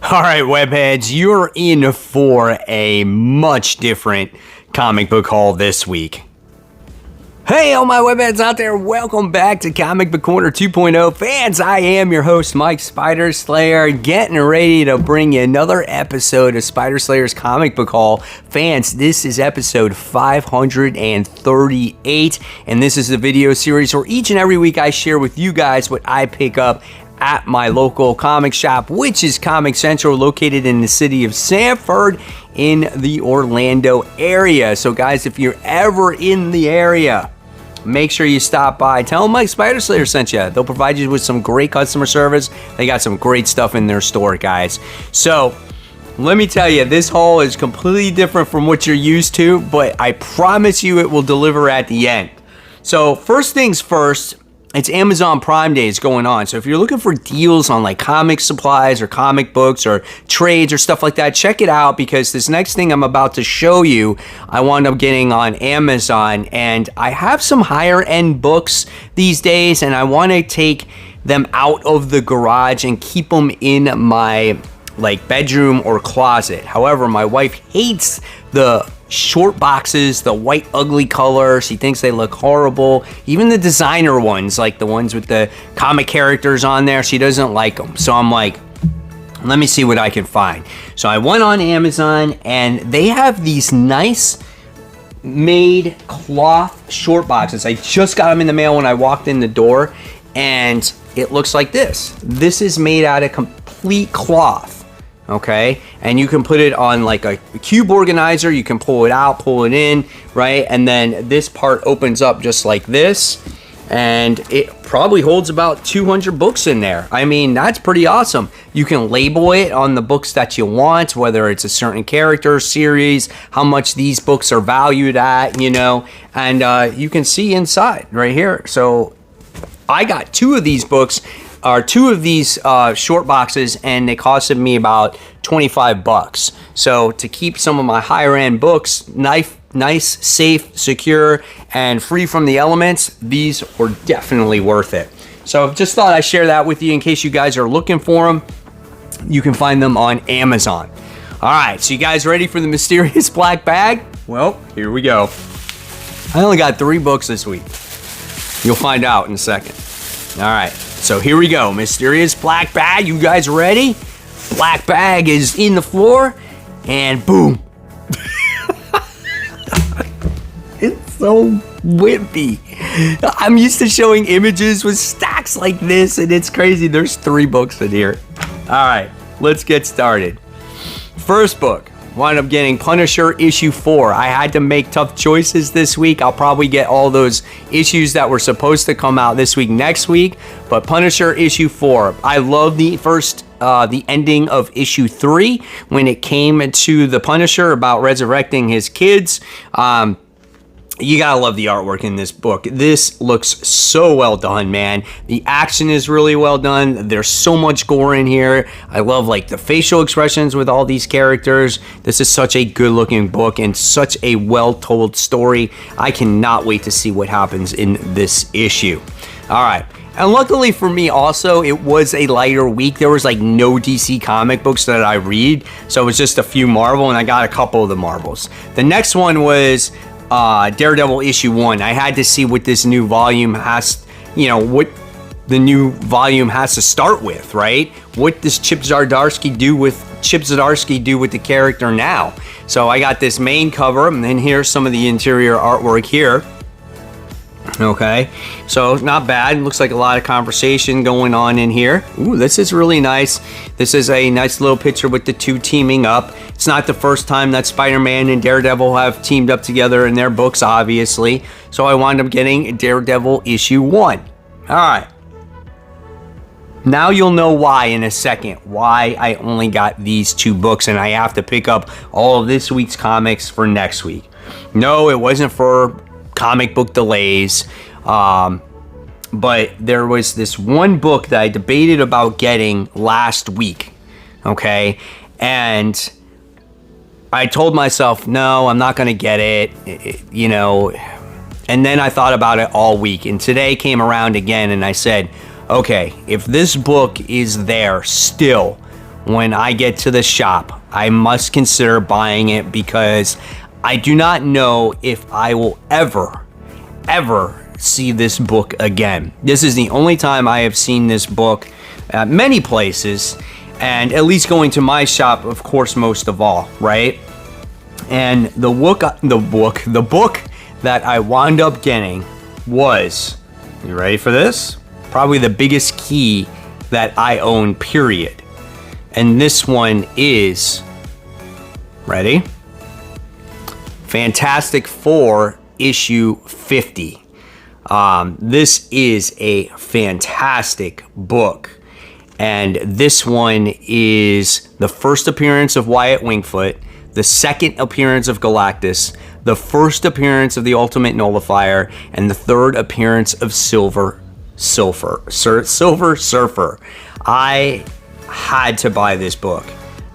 All right, webheads, you're in for a much different comic book haul this week. Hey, all my webheads out there, welcome back to Comic Book Corner 2.0. Fans, I am your host, Mike Spider Slayer, getting ready to bring you another episode of Spider Slayer's Comic Book Haul. Fans, this is episode 538, and this is the video series where each and every week I share with you guys what I pick up at my local comic shop, which is Comic Central, located in the city of Sanford in the Orlando area. So guys, if you're ever in the area, make sure you stop by. Tell them Mike Spider Slayer sent you. They'll provide you with some great customer service. They got some great stuff in their store, guys. So let me tell you, this haul is completely different from what you're used to, but I promise you it will deliver at the end. So first things first, it's Amazon Prime Days going on. So if you're looking for deals on like comic supplies or comic books or trades or stuff like that, check it out, because this next thing I'm about to show you, I wound up getting on Amazon. And I have some higher end books these days, and I want to take them out of the garage and keep them in my like bedroom or closet. However, my wife hates the short boxes, the white ugly color. She thinks they look horrible. Even the designer ones, like the ones with the comic characters on there, she doesn't like them. So I'm like, let me see what I can find. So I went on Amazon, and they have these nice made cloth short boxes. I just got them in the mail when I walked in the door, and it looks like this. This is made out of complete cloth. Okay, and you can put it on like a cube organizer. You can pull it out, pull it in, right? And then this part opens up just like this, and it probably holds about 200 books in there. I mean, that's pretty awesome. You can label it on the books that you want, whether it's a certain character, series, how much these books are valued at, you know, and you can see inside right here. So I got two of these short boxes, and they costed me about 25 bucks. So to keep some of my higher end books nice, safe, secure, and free from the elements, these were definitely worth it. So just thought I'd share that with you in case you guys are looking for them. You can find them on Amazon. All right, so you guys ready for the mysterious black bag? Well, here we go. I only got 3 books this week. You'll find out in a second. All right. So here we go, mysterious black bag. You guys ready? Black bag is in the floor, and boom. It's so wimpy. I'm used to showing images with stacks like this, and it's crazy. There's 3 books in here. All right, let's get started. First book. Wound up getting Punisher issue 4. I had to make tough choices this week. I'll probably get all those issues that were supposed to come out this week next week, but Punisher issue 4. I love the ending of issue 3 when it came to the Punisher about resurrecting his kids. You gotta love the artwork in this book. This looks so well done, man. The action is really well done. There's so much gore in here. I love like the facial expressions with all these characters. This is such a good looking book and such a well told story. I cannot wait to see what happens in this issue. All right. And luckily for me also, it was a lighter week. There was like no DC comic books that I read. So it was just a few Marvel, and I got a couple of the Marvels. The next one was Daredevil Issue One. I had to see what this new volume has, what the new volume has to start with, right? What does Chip Zdarsky do with the character now? So I got this main cover, and then here's some of the interior artwork here. Okay, so not bad. Looks like a lot of conversation going on in here. Ooh, this is really nice. This is a nice little picture with the 2 teaming up. It's not the first time that Spider-Man and Daredevil have teamed up together in their books, obviously. So I wound up getting Daredevil Issue 1. All right. Now you'll know why in a second, why I only got these 2 books and I have to pick up all of this week's comics for next week. No, it wasn't for comic book delays, but there was this one book that I debated about getting last week, okay, and I told myself, no, I'm not gonna get it, and then I thought about it all week, and today came around again, and I said, okay, if this book is there still, when I get to the shop, I must consider buying it because I do not know if I will ever see this book again. This is the only time I have seen this book at many places, and at least going to my shop, of course, most of all, right? And the book that I wound up getting was, you ready for this? Probably the biggest key that I own, period. And this one is, ready? Fantastic Four issue 50. This is a fantastic book. And this one is the first appearance of Wyatt Wingfoot, the second appearance of Galactus, the first appearance of the Ultimate Nullifier, and the third appearance of Silver Surfer. I had to buy this book.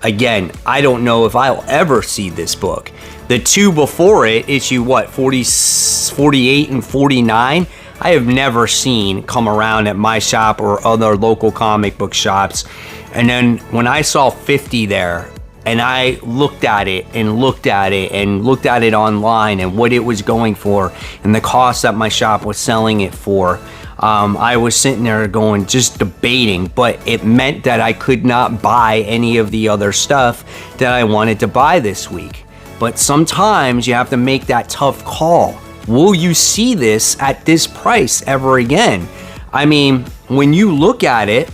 Again, I don't know if I'll ever see this book. The two before it, issue 48 and 49, I have never seen come around at my shop or other local comic book shops. And then when I saw 50 there, and I looked at it and looked at it and looked at it online and what it was going for and the cost that my shop was selling it for, I was sitting there going, just debating, but it meant that I could not buy any of the other stuff that I wanted to buy this week. But sometimes you have to make that tough call. Will you see this at this price ever again? I mean, when you look at it,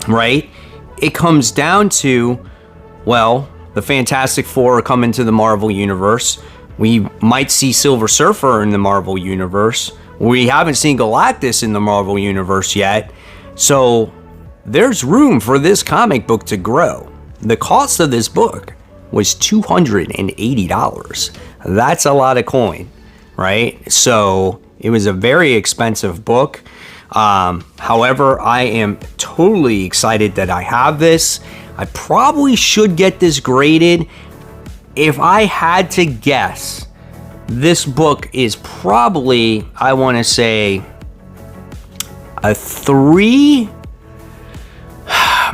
right, it comes down to, well, the Fantastic Four are coming to the Marvel Universe. We might see Silver Surfer in the Marvel Universe. We haven't seen Galactus in the Marvel Universe yet. So there's room for this comic book to grow. The cost of this book was $280. That's a lot of coin, right? So it was a very expensive book. However, I am totally excited that I have this. I probably should get this graded. If I had to guess, this book is probably, I want to say, a 3,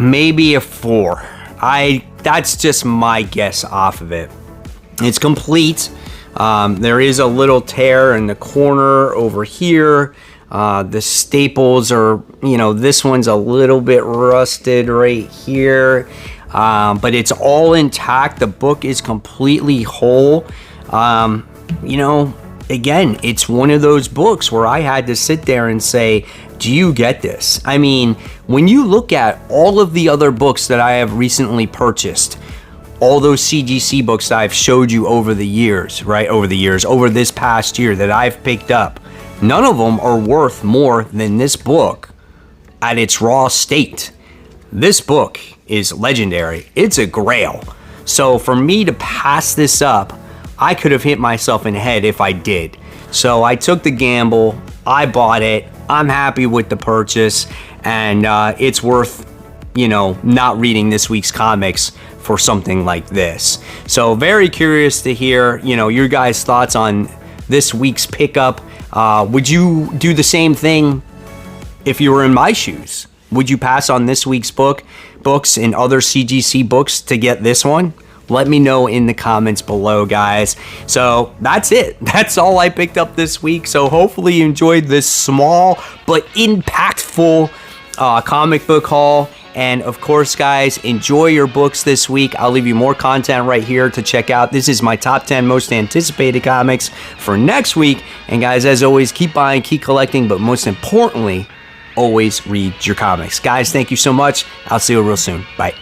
maybe a 4. That's just my guess off of it. It's complete. There is a little tear in the corner over here. The staples are, this one's a little bit rusted right here. But it's all intact. The book is completely whole. Again, it's one of those books where I had to sit there and say, do you get this? I mean, when you look at all of the other books that I have recently purchased, all those CGC books that I've showed you over the years, right? Over this past year that I've picked up, none of them are worth more than this book at its raw state. This book is legendary. It's a grail. So for me to pass this up, I could have hit myself in the head if I did. So I took the gamble. I bought it. I'm happy with the purchase. And it's worth, not reading this week's comics for something like this. So very curious to hear, your guys' thoughts on this week's pickup. Would you do the same thing if you were in my shoes? Would you pass on this week's books and other CGC books to get this one? Let me know in the comments below, guys. So that's it. That's all I picked up this week. So hopefully you enjoyed this small but impactful comic book haul. And of course, guys, enjoy your books this week. I'll leave you more content right here to check out. This is my top 10 most anticipated comics for next week. And guys, as always, keep buying, keep collecting, but most importantly, always read your comics. Guys, thank you so much. I'll see you real soon. Bye.